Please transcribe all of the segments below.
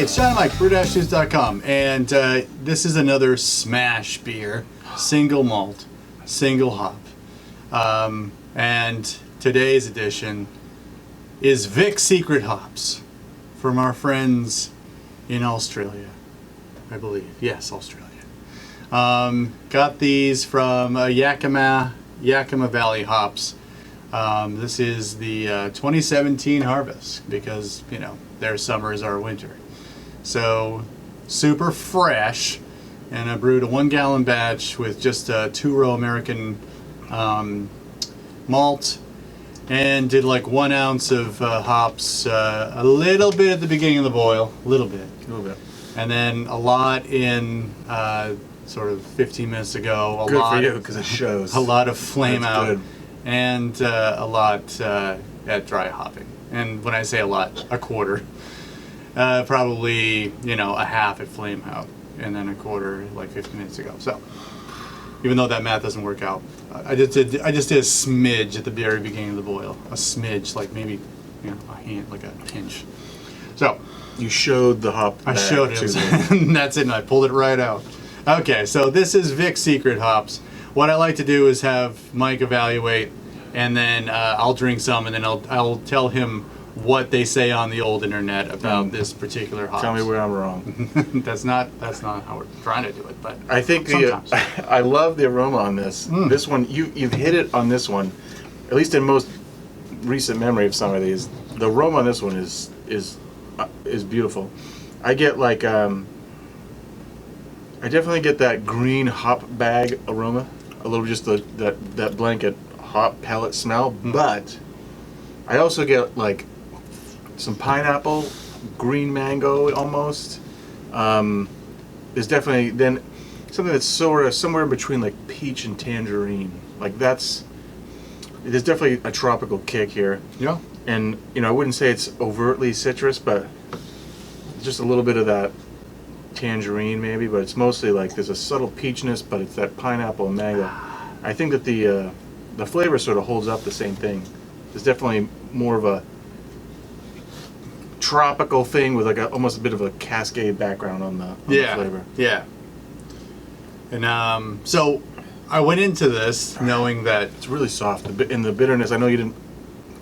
Hey, it's John and Mike, brew-juice.com, and this is another SMaSH beer, single malt, single hop. And today's edition is Vic Secret Hops from our friends in Australia, I believe. Yes, Australia. Got these from Yakima Valley Hops. This is the 2017 harvest because, you know, their summer is our winter. So super fresh, and I brewed a 1 gallon batch with just a 2-row American malt, and did like 1 ounce of hops, a little bit at the beginning of the boil, a little bit, and then a lot in sort of 15 minutes ago. Good for you, because it shows. A lot of flame That's out, good. and a lot at dry hopping. And when I say a lot, a quarter. Probably, you know, a half at flame out, and then a quarter like 15 minutes ago. So, even though that math doesn't work out, I just did a smidge at the very beginning of the boil. A smidge, like maybe, you know, a hand, like a pinch. So, You showed the hop. I showed it, and that's it, and I pulled it right out. Okay, so this is Vic Secret Hops. What I like to do is have Mike evaluate, and then I'll drink some, and then I'll tell him what they say on the old internet about this particular hops. Tell me where I'm wrong. that's not how we're trying to do it, but I think sometimes. I love the aroma on this. This one, you've hit it on this one. At least in most recent memory of some of these, the aroma on this one is beautiful. I get like I definitely get that green hop bag aroma, a little just that blanket hop pellet smell, but I also get like some pineapple, green mango almost. There's definitely then something that's sort of somewhere in between like peach and tangerine. Like there's definitely a tropical kick here. Yeah. And you know, I wouldn't say it's overtly citrus, but just a little bit of that tangerine maybe, but it's mostly like there's a subtle peachiness, but it's that pineapple and mango. I think that the flavor sort of holds up the same thing. There's definitely more of a tropical thing with like almost a bit of a cascade background on the flavor. Yeah. And so I went into this knowing that It's really soft. In the bitterness, I know you didn't.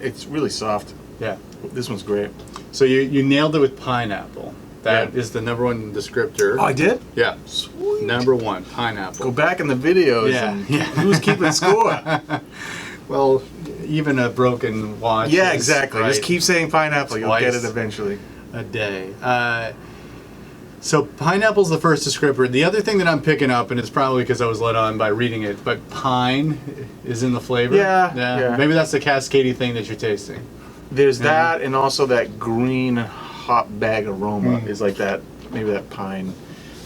It's really soft. yeah. This one's great. So you nailed it with pineapple. That is the #1 descriptor. Oh, I did? Yeah. Sweet. #1, pineapple. Go back in the videos and who's keeping score? Well, even a broken watch. Yeah, is exactly. right Just keep saying pineapple. You'll get Twice it eventually. a day. So pineapple's the first descriptor. The other thing that I'm picking up, and it's probably because I was led on by reading it, but pine is in the flavor. Yeah. Maybe that's the cascadey thing that you're tasting. There's that, and also that green hop bag aroma is like that. Maybe that pine.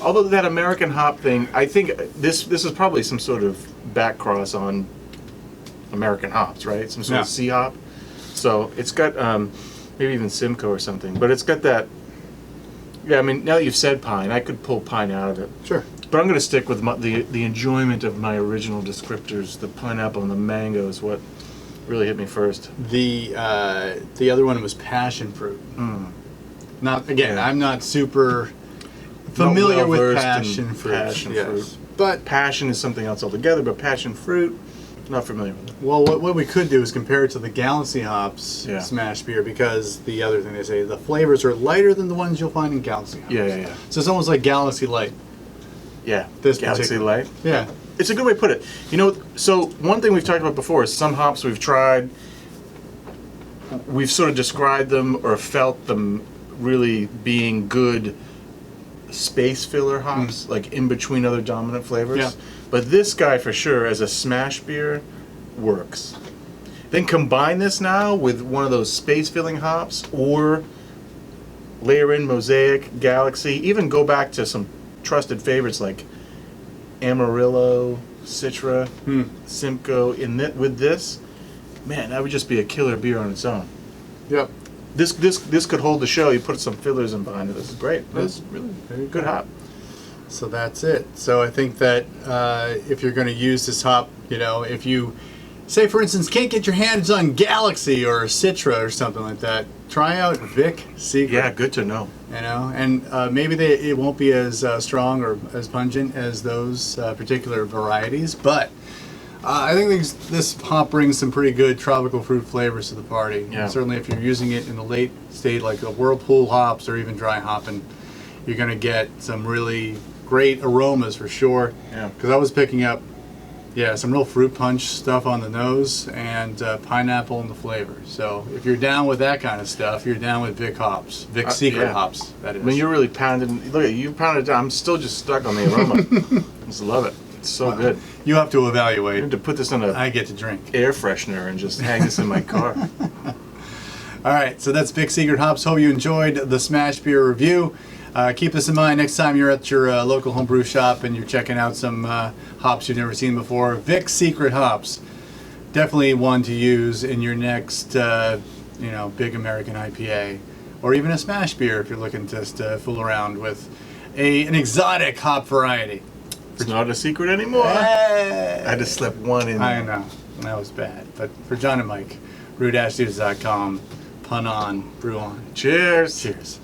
Although that American hop thing, I think this is probably some sort of back cross on American hops, right? Some sort of sea hop. So it's got maybe even Simcoe or something, but it's got that. Yeah, I mean, now that you've said pine, I could pull pine out of it. Sure. But I'm going to stick with the enjoyment of my original descriptors. The pineapple and the mango is what really hit me first. The other one was passion fruit. Not again. Yeah. I'm not super familiar with well-versed passion in fruit. passion fruit. But Passion is something else altogether, but passion fruit, not familiar with it. well, what we could do is compare it to the Galaxy Hops Yeah. SMaSH beer, because the other thing they say, the flavors are lighter than the ones you'll find in Galaxy Hops. Yeah. So it's almost like Galaxy Light. Yeah, This Galaxy particular- Light. Yeah. It's a good way to put it. You know, so one thing we've talked about before is some hops we've tried, we've sort of described them or felt them really being good space filler hops, like in between other dominant flavors. Yeah. But this guy for sure, as a SMaSH beer, works. Then combine this now with one of those space filling hops, or layer in Mosaic, Galaxy, even go back to some trusted favorites like Amarillo, Citra, Simcoe. With this, man, that would just be a killer beer on its own. Yep. This could hold the show. You put some fillers in behind it. This is great. This is really Very good hop. So that's it. So I think that if you're going to use this hop, you know, if you say, for instance, can't get your hands on Galaxy or Citra or something like that, try out Vic Secret. Yeah, good to know. You know, and maybe it won't be as strong or as pungent as those particular varieties, but I think this hop brings some pretty good tropical fruit flavors to the party. Yeah. Certainly if you're using it in the late state, like the whirlpool hops or even dry hopping, you're going to get some really great aromas for sure. Yeah. Because I was picking up, some real fruit punch stuff on the nose and pineapple in the flavor. So if you're down with that kind of stuff, you're down with Vic hops, Vic Secret hops. That is. I mean, you're really pounding. Look at you pounded it down. I'm still just stuck on the aroma. I just love it. It's so good. You have to I evaluate. need to put this on I a get to drink. air freshener and just hang this in my car. All right, so that's Vic Secret Hops. Hope you enjoyed the SMaSH beer review. Keep this in mind next time you're at your local homebrew shop and you're checking out some hops you've never seen before. Vic Secret Hops, definitely one to use in your next, big American IPA, or even a SMaSH beer if you're looking just to fool around with an exotic hop variety. It's not a secret anymore. Hey! I just slipped one in. I know, that was bad. But for John and Mike, brew-dudes.com, pun on, brew on. Cheers. Cheers.